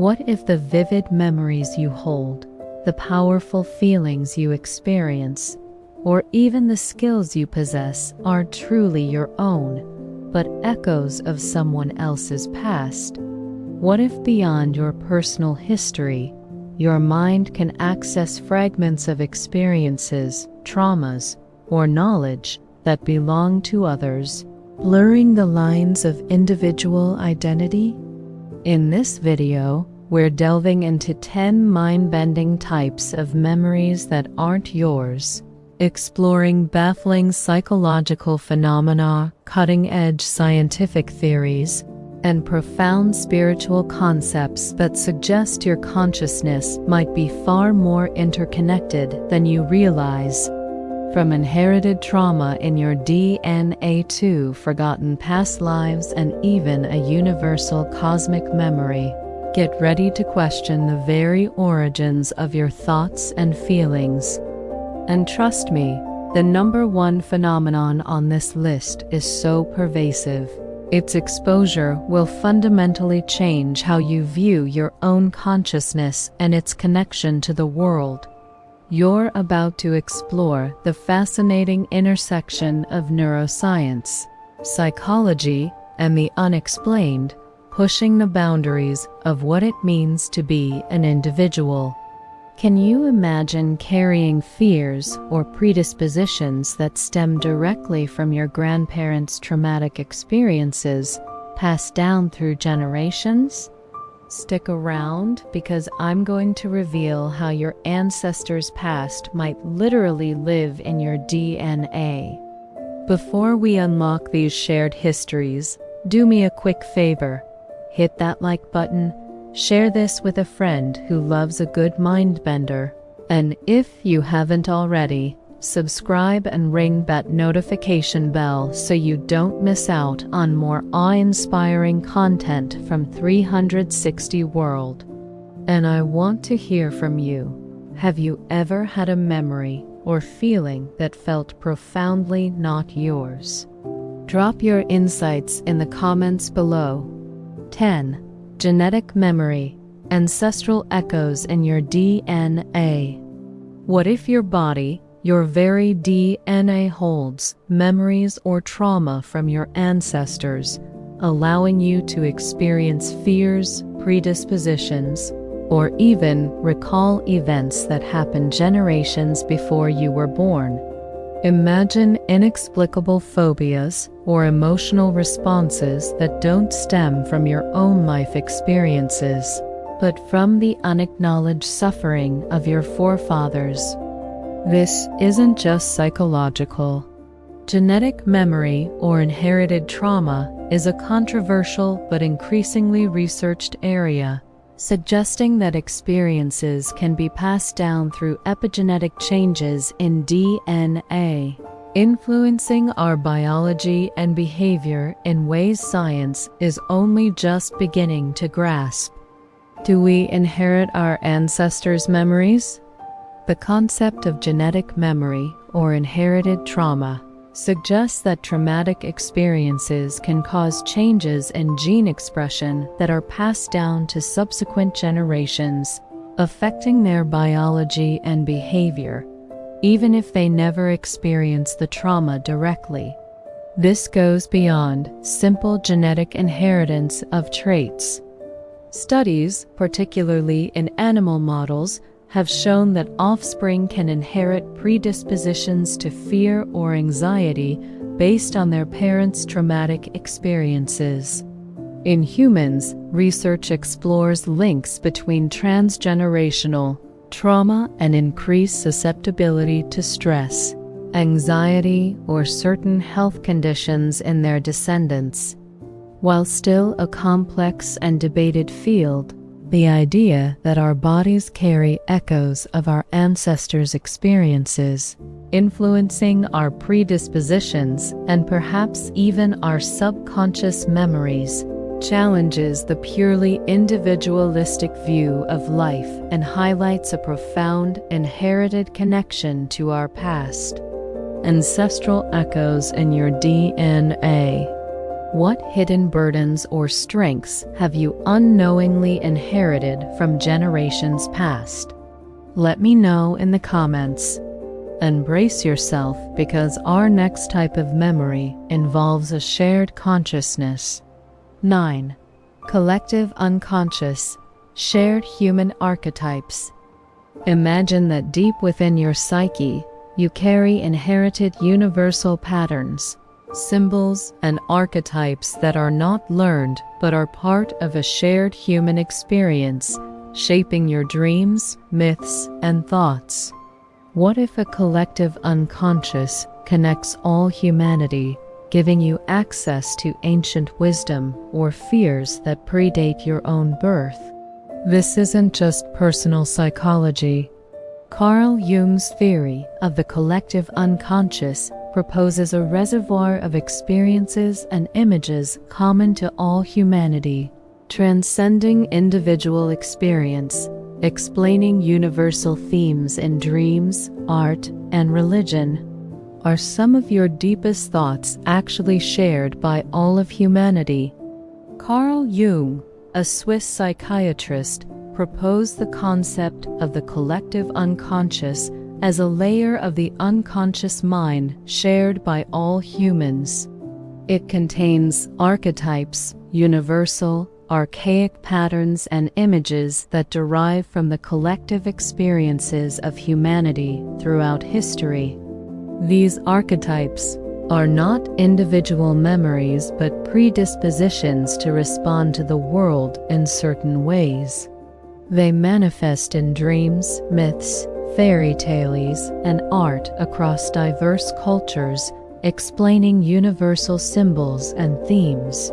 What if the vivid memories you hold, the powerful feelings you experience, or even the skills you possess are truly your own, but echoes of someone else's past? What if beyond your personal history, your mind can access fragments of experiences, traumas, or knowledge that belong to others, blurring the lines of individual identity? In this video, we're delving into 10 mind-bending types of memories that aren't yours, exploring baffling psychological phenomena, cutting-edge scientific theories, and profound spiritual concepts that suggest your consciousness might be far more interconnected than you realize. From inherited trauma in your DNA to forgotten past lives and even a universal cosmic memory, get ready to question the very origins of your thoughts and feelings. And trust me, the number one phenomenon on this list is so pervasive. Its exposure will fundamentally change how you view your own consciousness and its connection to the world. You're about to explore the fascinating intersection of neuroscience, psychology, and the unexplained, pushing the boundaries of what it means to be an individual. Can you imagine carrying fears or predispositions that stem directly from your grandparents' traumatic experiences, passed down through generations? Stick around, because I'm going to reveal how your ancestors' past might literally live in your DNA. Before we unlock these shared histories, do me a quick favor. Hit that like button, share this with a friend who loves a good mind bender, and if you haven't already, subscribe and ring that notification bell so you don't miss out on more awe-inspiring content from 360 World. And I want to hear from you. Have you ever had a memory or feeling that felt profoundly not yours? Drop your insights in the comments below. 10. Genetic memory, ancestral echoes in your DNA. What if your body, your very DNA, holds memories or trauma from your ancestors, allowing you to experience fears, predispositions, or even recall events that happened generations before you were born? Imagine inexplicable phobias or emotional responses that don't stem from your own life experiences, but from the unacknowledged suffering of your forefathers. This isn't just psychological. Genetic memory or inherited trauma is a controversial but increasingly researched area, suggesting that experiences can be passed down through epigenetic changes in DNA, influencing our biology and behavior in ways science is only just beginning to grasp. Do we inherit our ancestors' memories? The concept of genetic memory or inherited trauma suggests that traumatic experiences can cause changes in gene expression that are passed down to subsequent generations, affecting their biology and behavior, even if they never experience the trauma directly. This goes beyond simple genetic inheritance of traits. Studies, particularly in animal models, have shown that offspring can inherit predispositions to fear or anxiety based on their parents' traumatic experiences. In humans, research explores links between transgenerational trauma and increased susceptibility to stress, anxiety, or certain health conditions in their descendants. While still a complex and debated field, the idea that our bodies carry echoes of our ancestors' experiences, influencing our predispositions and perhaps even our subconscious memories, challenges the purely individualistic view of life and highlights a profound inherited connection to our past. Ancestral echoes in your DNA. What hidden burdens or strengths have you unknowingly inherited from generations past? Let me know in the comments. Embrace yourself, because our next type of memory involves a shared consciousness. 9. Collective unconscious, shared human archetypes. Imagine that deep within your psyche, you carry inherited universal patterns, symbols, and archetypes that are not learned but are part of a shared human experience, shaping your dreams, myths, and thoughts. What if a collective unconscious connects all humanity, giving you access to ancient wisdom or fears that predate your own birth? This isn't just personal psychology. Carl Jung's theory of the collective unconscious proposes a reservoir of experiences and images common to all humanity, transcending individual experience, explaining universal themes in dreams, art, and religion. Are some of your deepest thoughts actually shared by all of humanity? Carl Jung, a Swiss psychiatrist, proposed the concept of the collective unconscious as a layer of the unconscious mind shared by all humans. It contains archetypes, universal, archaic patterns, and images that derive from the collective experiences of humanity throughout history. These archetypes are not individual memories but predispositions to respond to the world in certain ways. They manifest in dreams, myths, fairy tales, and art across diverse cultures, explaining universal symbols and themes.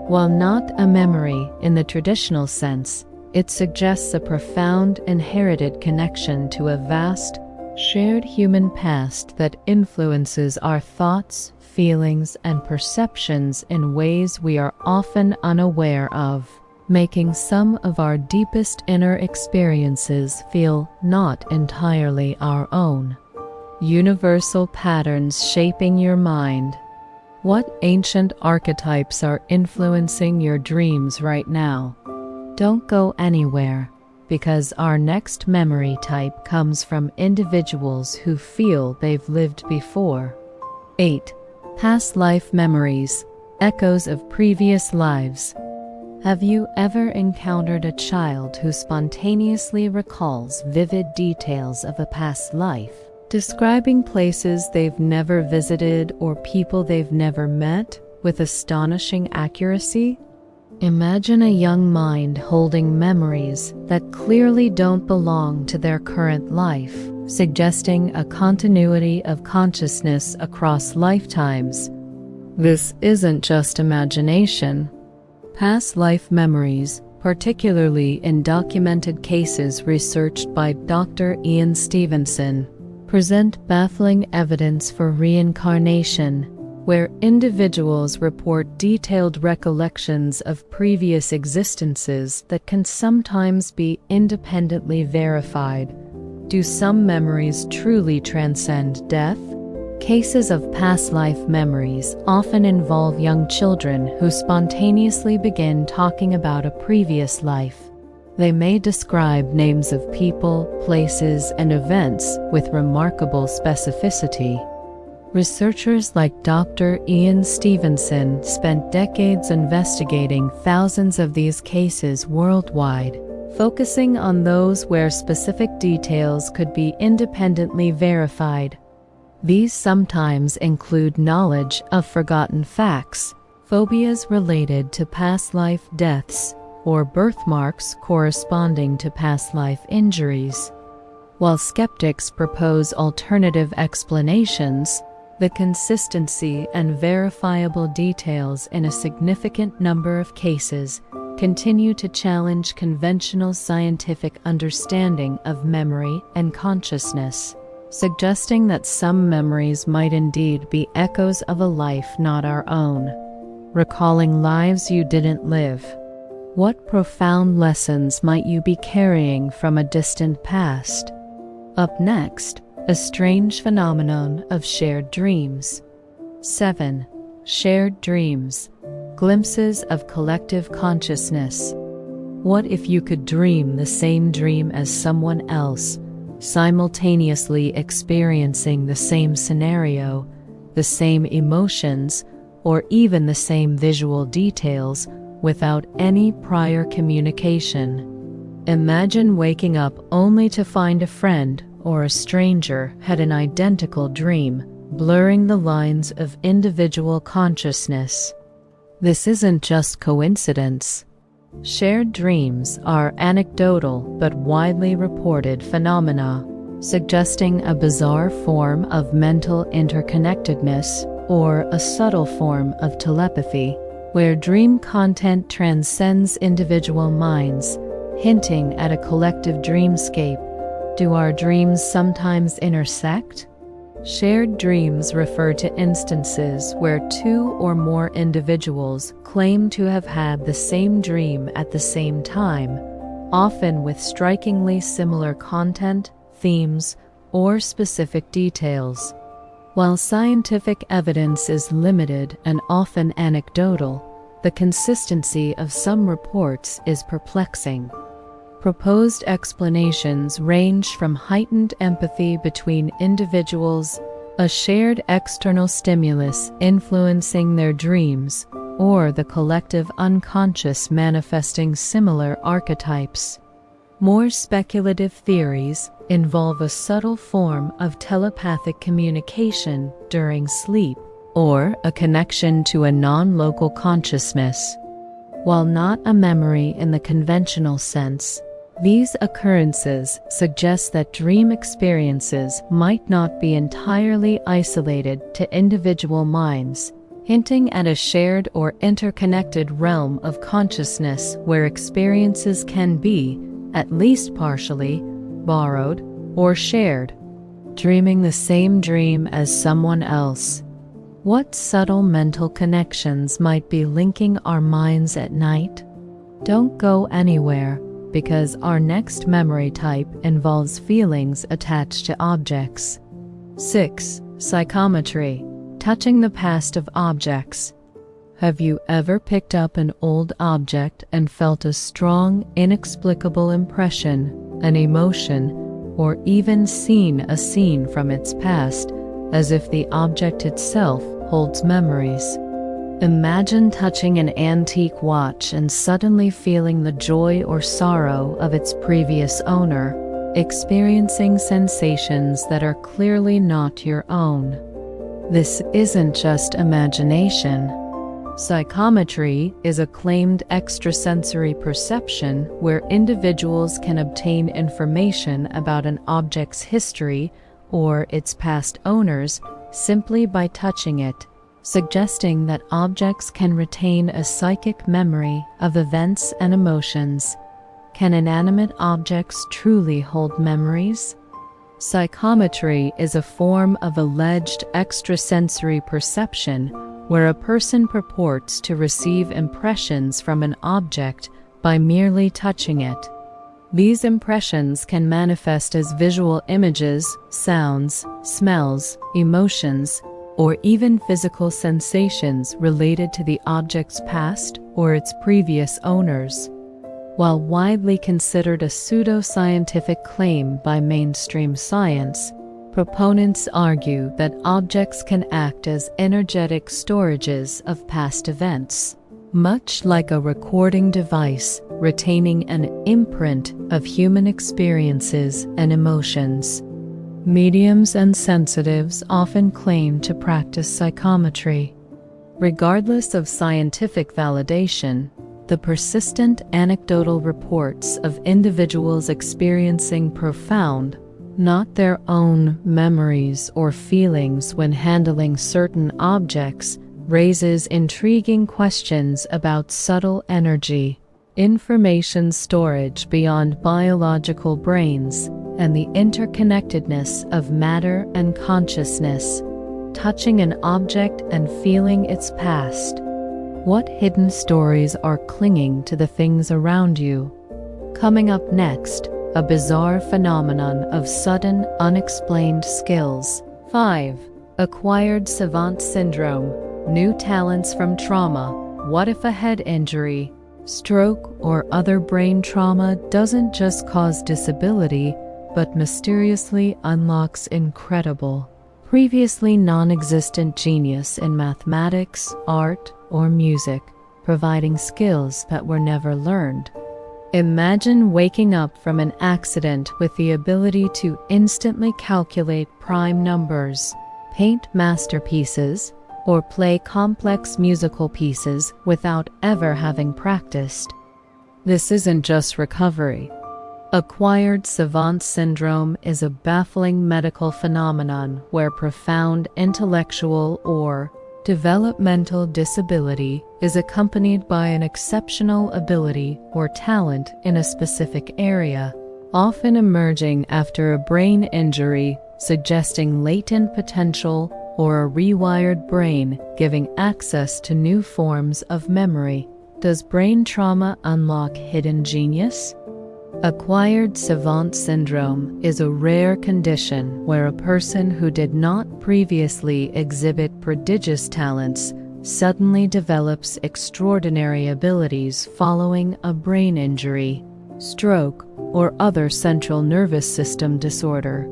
While not a memory in the traditional sense, it suggests a profound inherited connection to a vast, shared human past that influences our thoughts, feelings, and perceptions in ways we are often unaware of, making some of our deepest inner experiences feel not entirely our own. Universal patterns shaping your mind. What ancient archetypes are influencing your dreams right now? Don't go anywhere, because our next memory type comes from individuals who feel they've lived before. 8. Past life memories, echoes of previous lives. Have you ever encountered a child who spontaneously recalls vivid details of a past life, describing places they've never visited or people they've never met with astonishing accuracy? Imagine a young mind holding memories that clearly don't belong to their current life, suggesting a continuity of consciousness across lifetimes. This isn't just imagination. Past life memories, particularly in documented cases researched by Dr. Ian Stevenson, present baffling evidence for reincarnation, where individuals report detailed recollections of previous existences that can sometimes be independently verified. Do some memories truly transcend death? Cases of past life memories often involve young children who spontaneously begin talking about a previous life. They may describe names of people, places, and events with remarkable specificity. Researchers like Dr. Ian Stevenson spent decades investigating thousands of these cases worldwide, focusing on those where specific details could be independently verified. These sometimes include knowledge of forgotten facts, phobias related to past life deaths, or birthmarks corresponding to past life injuries. While skeptics propose alternative explanations, the consistency and verifiable details in a significant number of cases continue to challenge conventional scientific understanding of memory and consciousness, suggesting that some memories might indeed be echoes of a life not our own, recalling lives you didn't live. What profound lessons might you be carrying from a distant past? Up next, a strange phenomenon of shared dreams. 7. Shared dreams. glimpses of collective consciousness. What if you could dream the same dream as someone else, simultaneously experiencing the same scenario, the same emotions, or even the same visual details without any prior communication? Imagine waking up only to find a friend or a stranger had an identical dream, blurring the lines of individual consciousness. This isn't just coincidence. Shared dreams are anecdotal but widely reported phenomena, suggesting a bizarre form of mental interconnectedness or a subtle form of telepathy, where dream content transcends individual minds, hinting at a collective dreamscape. Do our dreams sometimes intersect? Shared dreams refer to instances where two or more individuals claim to have had the same dream at the same time, often with strikingly similar content, themes, or specific details. While scientific evidence is limited and often anecdotal, the consistency of some reports is perplexing. Proposed explanations range from heightened empathy between individuals, a shared external stimulus influencing their dreams, or the collective unconscious manifesting similar archetypes. More speculative theories involve a subtle form of telepathic communication during sleep, or a connection to a non-local consciousness. While not a memory in the conventional sense, these occurrences suggest that dream experiences might not be entirely isolated to individual minds, hinting at a shared or interconnected realm of consciousness where experiences can be, at least partially, borrowed or shared. Dreaming the same dream as someone else. What subtle mental connections might be linking our minds at night? Don't go anywhere, because our next memory type involves feelings attached to objects. 6. Psychometry. Touching the past of objects. Have you ever picked up an old object and felt a strong, inexplicable impression, an emotion, or even seen a scene from its past, as if the object itself holds memories? Imagine touching an antique watch and suddenly feeling the joy or sorrow of its previous owner, experiencing sensations that are clearly not your own. This isn't just imagination. Psychometry is a claimed extrasensory perception where individuals can obtain information about an object's history or its past owners simply by touching it, suggesting that objects can retain a psychic memory of events and emotions. Can inanimate objects truly hold memories? Psychometry is a form of alleged extrasensory perception where a person purports to receive impressions from an object by merely touching it. These impressions can manifest as visual images, sounds, smells, emotions, or even physical sensations related to the object's past or its previous owners. While widely considered a pseudoscientific claim by mainstream science, proponents argue that objects can act as energetic storages of past events, much like a recording device retaining an imprint of human experiences and emotions. Mediums and sensitives often claim to practice psychometry. Regardless of scientific validation, the persistent anecdotal reports of individuals experiencing profound, not their own memories or feelings when handling certain objects raises intriguing questions about subtle energy, information storage beyond biological brains, and the interconnectedness of matter and consciousness. Touching an object and feeling its past. What hidden stories are clinging to the things around you? Coming up next, a bizarre phenomenon of sudden, unexplained skills. 5. Acquired savant syndrome. New talents from trauma. what if a head injury, stroke, or other brain trauma doesn't just cause disability, but mysteriously unlocks incredible, previously non-existent genius in mathematics, art, or music, providing skills that were never learned? Imagine waking up from an accident with the ability to instantly calculate prime numbers, paint masterpieces, or play complex musical pieces without ever having practiced. This isn't just recovery. Acquired savant syndrome is a baffling medical phenomenon where profound intellectual or developmental disability is accompanied by an exceptional ability or talent in a specific area, often emerging after a brain injury, suggesting latent potential or a rewired brain giving access to new forms of memory. Does brain trauma unlock hidden genius? Acquired savant syndrome is a rare condition where a person who did not previously exhibit prodigious talents suddenly develops extraordinary abilities following a brain injury, stroke, or other central nervous system disorder.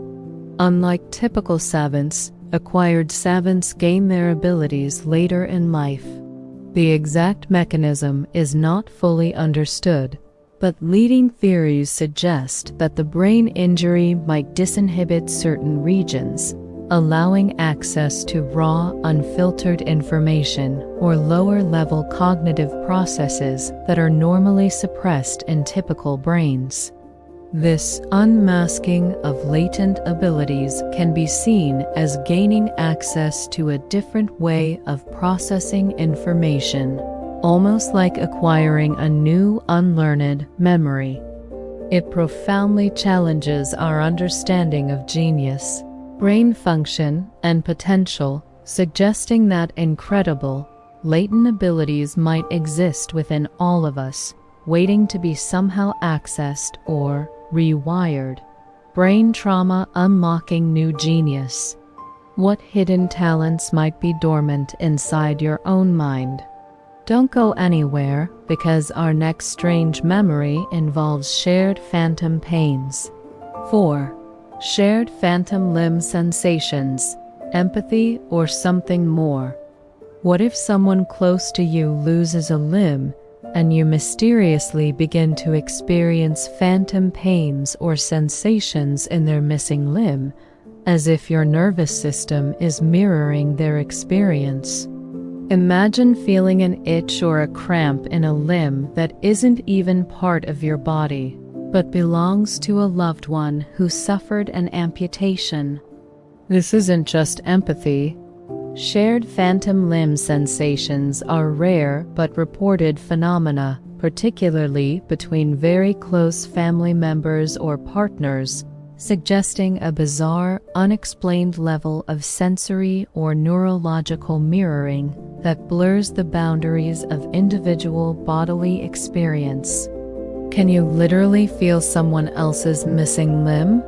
Unlike typical savants, acquired savants gain their abilities later in life. The exact mechanism is not fully understood, but leading theories suggest that the brain injury might disinhibit certain regions, allowing access to raw, unfiltered information or lower-level cognitive processes that are normally suppressed in typical brains. This unmasking of latent abilities can be seen as gaining access to a different way of processing information, almost like acquiring a new unlearned memory. It profoundly challenges our understanding of genius, brain function, and potential, suggesting that incredible, latent abilities might exist within all of us, waiting to be somehow accessed or rewired. Brain trauma unlocking new genius. What hidden talents might be dormant inside your own mind? Don't go anywhere, because our next strange memory involves shared phantom pains. 4. Shared phantom limb sensations, empathy, or something more. What if someone close to you loses a limb and you mysteriously begin to experience phantom pains or sensations in their missing limb, as if your nervous system is mirroring their experience? Imagine feeling an itch or a cramp in a limb that isn't even part of your body, but belongs to a loved one who suffered an amputation. This isn't just empathy. Shared phantom limb sensations are rare but reported phenomena, particularly between very close family members or partners, suggesting a bizarre, unexplained level of sensory or neurological mirroring that blurs the boundaries of individual bodily experience. Can you literally feel someone else's missing limb?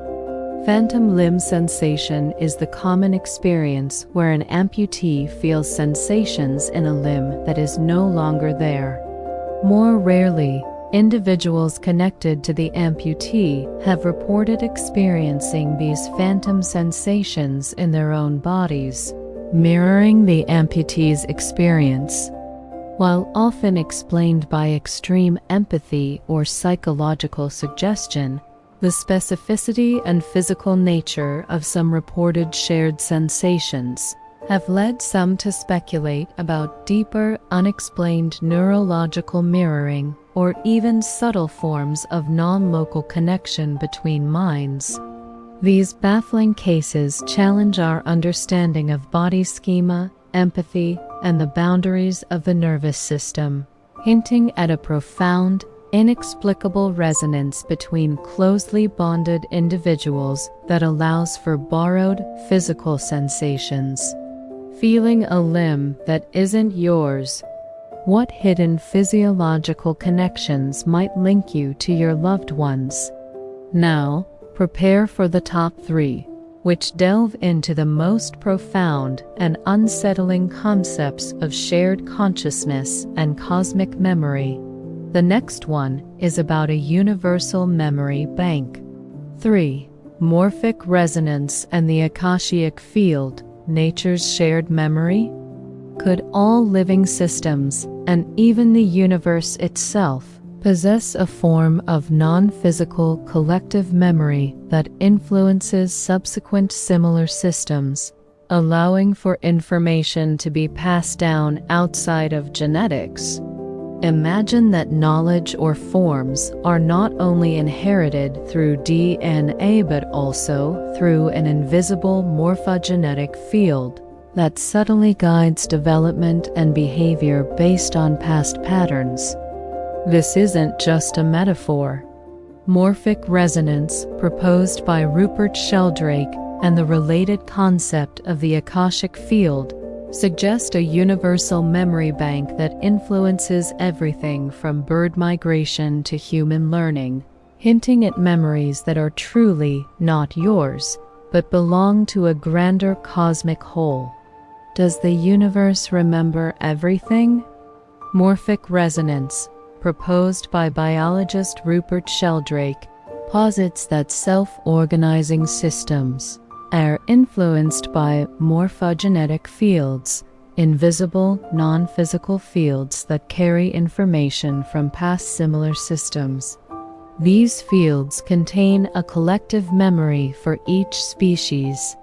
Phantom limb sensation is the common experience where an amputee feels sensations in a limb that is no longer there. More rarely, individuals connected to the amputee have reported experiencing these phantom sensations in their own bodies, mirroring the amputee's experience. While often explained by extreme empathy or psychological suggestion, the specificity and physical nature of some reported shared sensations have led some to speculate about deeper, unexplained neurological mirroring or even subtle forms of non-local connection between minds. These baffling cases challenge our understanding of body schema, empathy, and the boundaries of the nervous system, hinting at a profound, inexplicable resonance between closely bonded individuals that allows for borrowed physical sensations. Feeling a limb that isn't yours. What hidden physiological connections might link you to your loved ones? Now, prepare for the top 3. which delve into the most profound and unsettling concepts of shared consciousness and cosmic memory. The next one is about a universal memory bank. 3. Morphic resonance and the Akashic field, nature's shared memory? Could all living systems, and even the universe itself, possess a form of non-physical collective memory that influences subsequent similar systems, allowing for information to be passed down outside of genetics? Imagine that knowledge or forms are not only inherited through DNA but also through an invisible morphogenetic field that subtly guides development and behavior based on past patterns. This isn't just a metaphor. Morphic resonance, proposed by Rupert Sheldrake, and the related concept of the Akashic field suggest a universal memory bank that influences everything from bird migration to human learning, hinting at memories that are truly not yours, but belong to a grander cosmic whole. Does the universe remember everything? Morphic resonance, proposed by biologist Rupert Sheldrake, posits that self-organizing systems are influenced by morphogenetic fields, invisible, non-physical fields that carry information from past similar systems. These fields contain a collective memory for each species.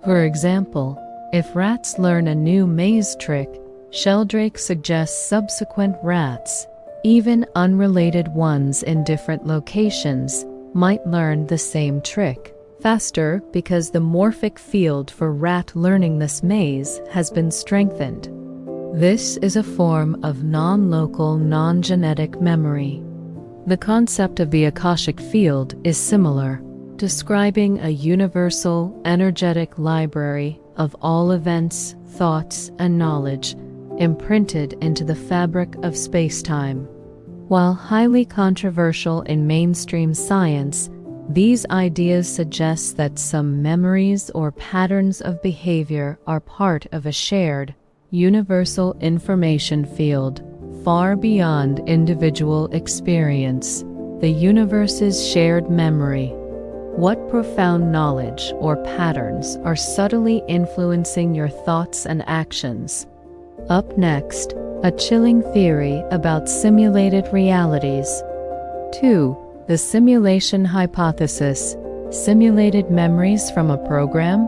For example, if rats learn a new maze trick, Sheldrake suggests subsequent rats, even unrelated ones in different locations, might learn the same trick faster because the morphic field for rat learning this maze has been strengthened. This is a form of non-local, non-genetic memory. The concept of the Akashic field is similar, describing a universal, energetic library of all events, thoughts, and knowledge imprinted into the fabric of space-time. While highly controversial in mainstream science, these ideas suggest that some memories or patterns of behavior are part of a shared, universal information field, far beyond individual experience, the universe's shared memory. What profound knowledge or patterns are subtly influencing your thoughts and actions? Up next, a chilling theory about simulated realities. 2. The simulation hypothesis. Simulated memories from a program?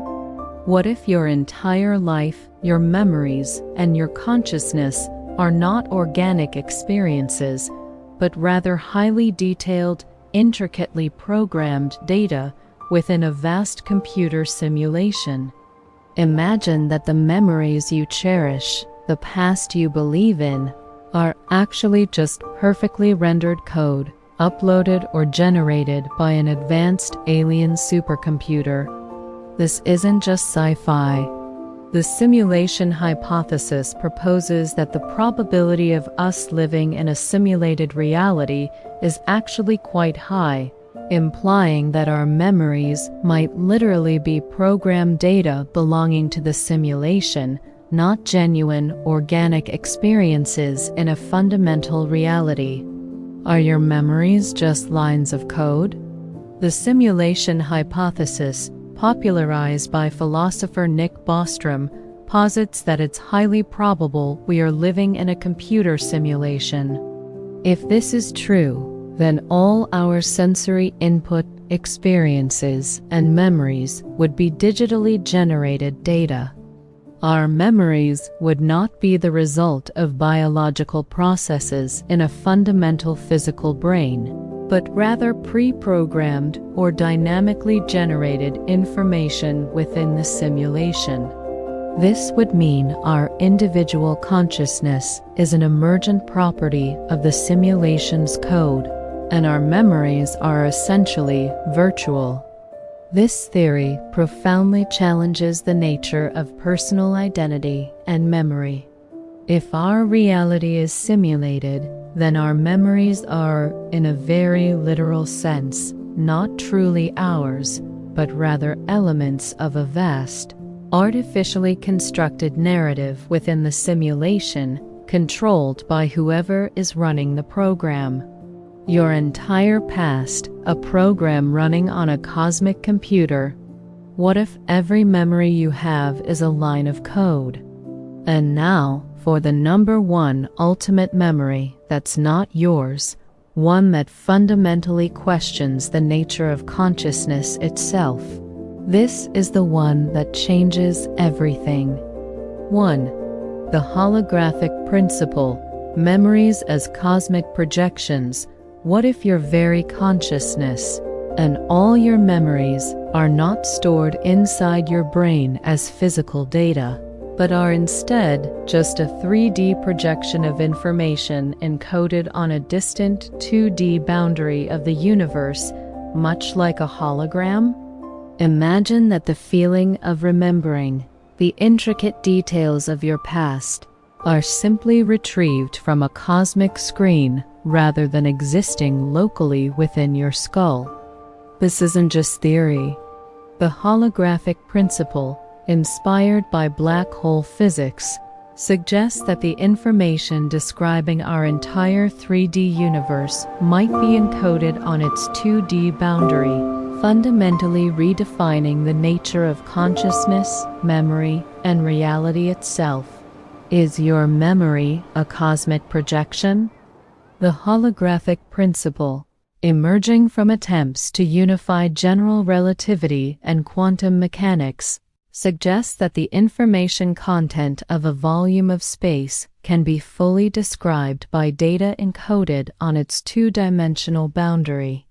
What if your entire life, your memories, and your consciousness are not organic experiences, but rather highly detailed, intricately programmed data within a vast computer simulation? Imagine that the memories you cherish, the past you believe in, are actually just perfectly rendered code, uploaded or generated by an advanced alien supercomputer. This isn't just sci-fi. The simulation hypothesis proposes that the probability of us living in a simulated reality is actually quite high, implying that our memories might literally be programmed data belonging to the simulation, not genuine, organic experiences in a fundamental reality. Are your memories just lines of code? The simulation hypothesis, popularized by philosopher Nick Bostrom, posits that it's highly probable we are living in a computer simulation. If this is true, then all our sensory input, experiences, and memories would be digitally generated data. Our memories would not be the result of biological processes in a fundamental physical brain, but rather pre-programmed or dynamically generated information within the simulation. This would mean our individual consciousness is an emergent property of the simulation's code, and our memories are essentially virtual. This theory profoundly challenges the nature of personal identity and memory. If our reality is simulated, then our memories are, in a very literal sense, not truly ours, but rather elements of a vast, artificially constructed narrative within the simulation, controlled by whoever is running the program. Your entire past, a program running on a cosmic computer. What if every memory you have is a line of code? And now, for the number one ultimate memory that's not yours, one that fundamentally questions the nature of consciousness itself. This is the one that changes everything. 1. The holographic principle, memories as cosmic projections. What if your very consciousness and all your memories are not stored inside your brain as physical data, but are instead just a 3D projection of information encoded on a distant 2D boundary of the universe, much like a hologram? Imagine that the feeling of remembering the intricate details of your past are simply retrieved from a cosmic screen rather than existing locally within your skull. This isn't just theory. The holographic principle, inspired by black hole physics, suggests that the information describing our entire 3D universe might be encoded on its 2D boundary, fundamentally redefining the nature of consciousness, memory, and reality itself. Is your memory a cosmic projection? The holographic principle, emerging from attempts to unify general relativity and quantum mechanics, suggests that the information content of a volume of space can be fully described by data encoded on its two-dimensional boundary.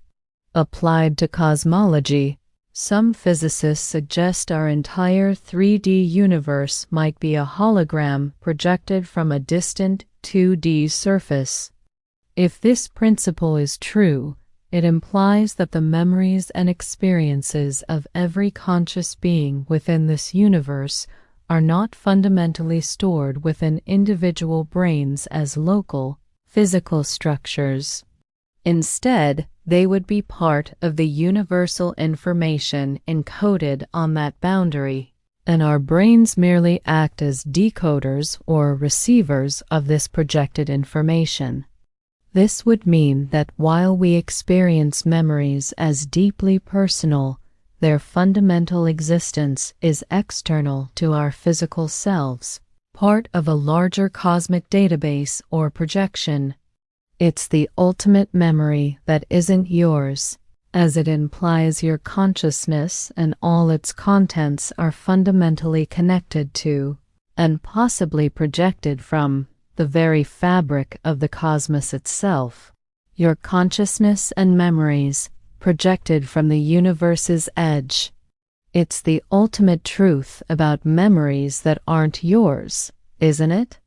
Applied to cosmology, some physicists suggest our entire 3D universe might be a hologram projected from a distant 2D surface. If this principle is true, it implies that the memories and experiences of every conscious being within this universe are not fundamentally stored within individual brains as local, physical structures. Instead, they would be part of the universal information encoded on that boundary, and our brains merely act as decoders or receivers of this projected information. This would mean that while we experience memories as deeply personal, their fundamental existence is external to our physical selves, part of a larger cosmic database or projection. It's the ultimate memory that isn't yours, as it implies your consciousness and all its contents are fundamentally connected to, and possibly projected from, the very fabric of the cosmos itself. Your consciousness and memories projected from the universe's edge. It's the ultimate truth about memories that aren't yours, isn't it?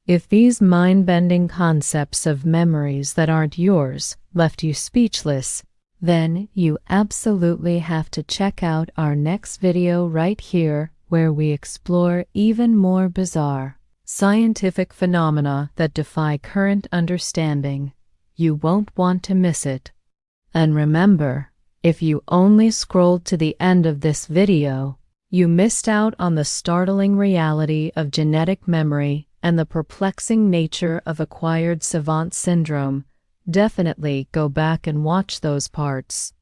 If these mind-bending concepts of memories that aren't yours left you speechless, then you absolutely have to check out our next video right here, where we explore even more bizarre scientific phenomena that defy current understanding. You won't want to miss it. And remember, if you only scrolled to the end of this video, you missed out on the startling reality of genetic memory and the perplexing nature of acquired savant syndrome. Definitely go back and watch those parts.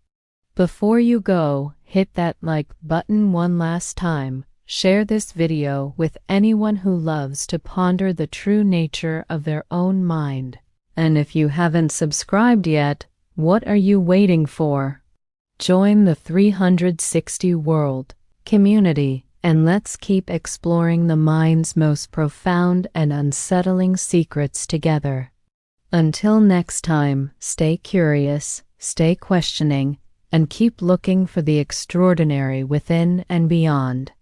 Before you go, hit that like button one last time. Share this video with anyone who loves to ponder the true nature of their own mind. And if you haven't subscribed yet, what are you waiting for? Join the 360 World community, and let's keep exploring the mind's most profound and unsettling secrets together. Until next time, stay curious, stay questioning, and keep looking for the extraordinary within and beyond.